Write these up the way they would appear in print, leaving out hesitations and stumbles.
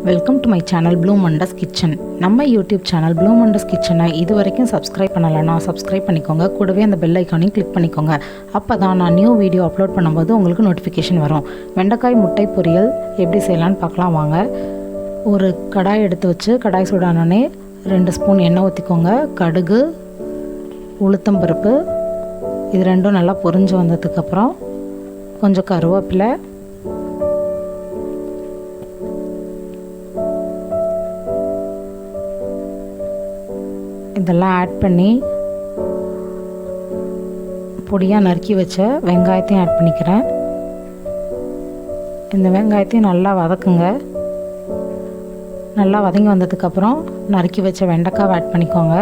Welcome to my channel blue Mandus kitchen. நம்ம YouTube channel blue Mandus கிச்சனை இது வரைக்கும் சப்ஸ்கிரைப் பண்ணலைன்னா சப்ஸ்கிரைப் பண்ணிக்கோங்க. கூடவே அந்த பெல் ஐக்கானையும் கிளிக் பண்ணிக்கோங்க. அப்போ தான் நான் நியூ வீடியோ அப்லோட் பண்ணும்போது உங்களுக்கு நோட்டிஃபிகேஷன் வரும். வெண்டைக்காய் முட்டை பொரியல் எப்படி செய்யலான்னு பார்க்கலாம் வாங்க. ஒரு கடாய் எடுத்து வச்சு கடாய் சூடானோடனே 2 ஸ்பூன் எண்ணெய் ஊற்றிக்கோங்க. கடுகு, உளுத்தம்பருப்பு இது ரெண்டும் நல்லா பொரிஞ்சு வந்ததுக்கப்புறம் கொஞ்சம் கருவேப்பிலை, இதெல்லாம் ஆட் பண்ணி பொடியாக நறுக்கி வச்ச வெங்காயத்தையும் ஆட் பண்ணிக்கிறேன். இந்த வெங்காயத்தையும் நல்லா வதக்குங்க. நல்லா வதங்கி வந்ததுக்கப்புறம் நறுக்கி வச்ச வெண்டைக்காவை ஆட் பண்ணிக்கோங்க.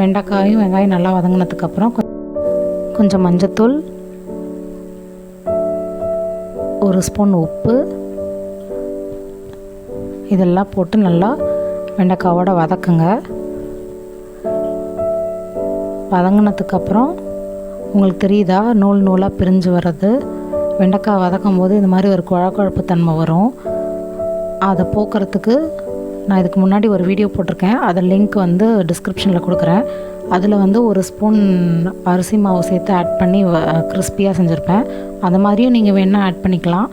வெண்டைக்காயும் வெங்காயம் நல்லா வதங்கினதுக்கப்புறம் கொஞ்சம் மஞ்சத்தூள், 1 ஸ்பூன் உப்பு இதெல்லாம் போட்டு நல்லா வெண்டைக்காவோட வதக்குங்க. வதங்கினதுக்கப்புறம் உங்களுக்கு தெரியுதா நூல் நூலாக பிரிஞ்சு வர்றது. வெண்டைக்காய் வதக்கும் போது இந்த மாதிரி ஒரு குழப்பு தன்மை வரும். அதை போக்குறதுக்கு நான் இதுக்கு முன்னாடி ஒரு வீடியோ போட்டிருக்கேன். அதை லிங்க் டிஸ்கிரிப்ஷனில் கொடுக்குறேன். அதில் 1 ஸ்பூன் அரிசி மாவு சேர்த்து ஆட் பண்ணி கிறிஸ்பியாக செஞ்சுருப்பேன். அது மாதிரியும் நீங்கள் வேணால் ஆட் பண்ணிக்கலாம்.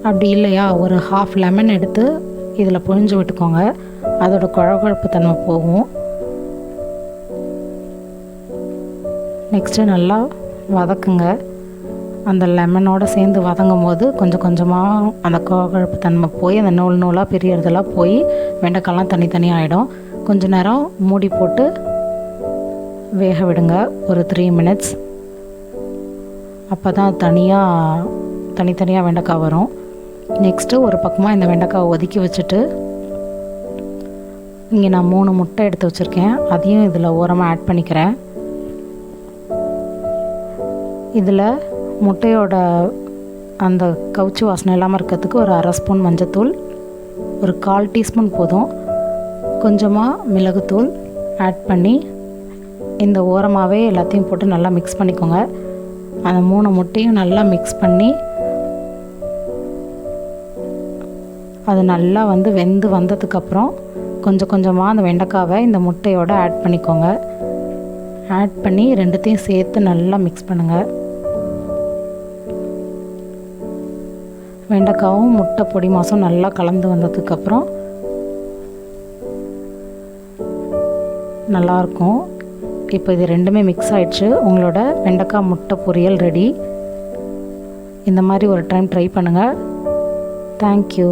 அப்படி இல்லையா ஒரு ½ லெமன் எடுத்து இதில் புழிஞ்சு விட்டுக்கோங்க. அதோட குழப்பு தன்மை போகும். நெக்ஸ்ட்டு நல்லா வதக்குங்க. அந்த லெமனோடு சேர்ந்து வதங்கும் போது கொஞ்சம் கொஞ்சமாக அந்த குழப்பு தன்மை போய் அந்த நூல் நூலாக பிரியறதெல்லாம் போய் வெண்டைக்காய்லாம் தனித்தனியாக ஆகிடும். கொஞ்ச நேரம் மூடி போட்டு வேக விடுங்க, ஒரு 3 மினிட்ஸ். அப்போ தான் தனித்தனியாக வெண்டைக்காய் வரும். நெக்ஸ்ட்டு ஒரு பக்கமாக இந்த வெண்டைக்காய் ஒதுக்கி வச்சுட்டு இங்கே நான் 3 முட்டை எடுத்து வச்சுருக்கேன். அதையும் இதில் ஓரமாக ஆட் பண்ணிக்கிறேன். இதில் முட்டையோட அந்த கவுச்சி வாசனை இல்லாமல் இருக்கிறதுக்கு ஒரு ½ ஸ்பூன் மஞ்சத்தூள், ஒரு 1/4 டீஸ்பூன் போதும், கொஞ்சமாக மிளகுத்தூள் ஆட் பண்ணி இந்த ஓரமாகவே எல்லாத்தையும் போட்டு நல்லா மிக்ஸ் பண்ணிக்கோங்க. அந்த 3 முட்டையும் நல்லா மிக்ஸ் பண்ணி அது நல்லா வெந்து வந்ததுக்கப்புறம் கொஞ்சம் கொஞ்சமாக அந்த வெண்டைக்காவை இந்த முட்டையோடு ஆட் பண்ணிக்கோங்க. ஆட் பண்ணி ரெண்டுத்தையும் சேர்த்து நல்லா மிக்ஸ் பண்ணுங்கள். வெண்டைக்காவும் முட்டை பொடி மாசும் நல்லா கலந்து வந்ததுக்கப்புறம் நல்லாயிருக்கும். இப்போ இது ரெண்டுமே மிக்ஸ் ஆகிடுச்சு. உங்களோட வெண்டைக்காய் முட்டை பொரியல் ரெடி. இந்த மாதிரி ஒரு டைம் ட்ரை பண்ணுங்கள். தேங்க்யூ.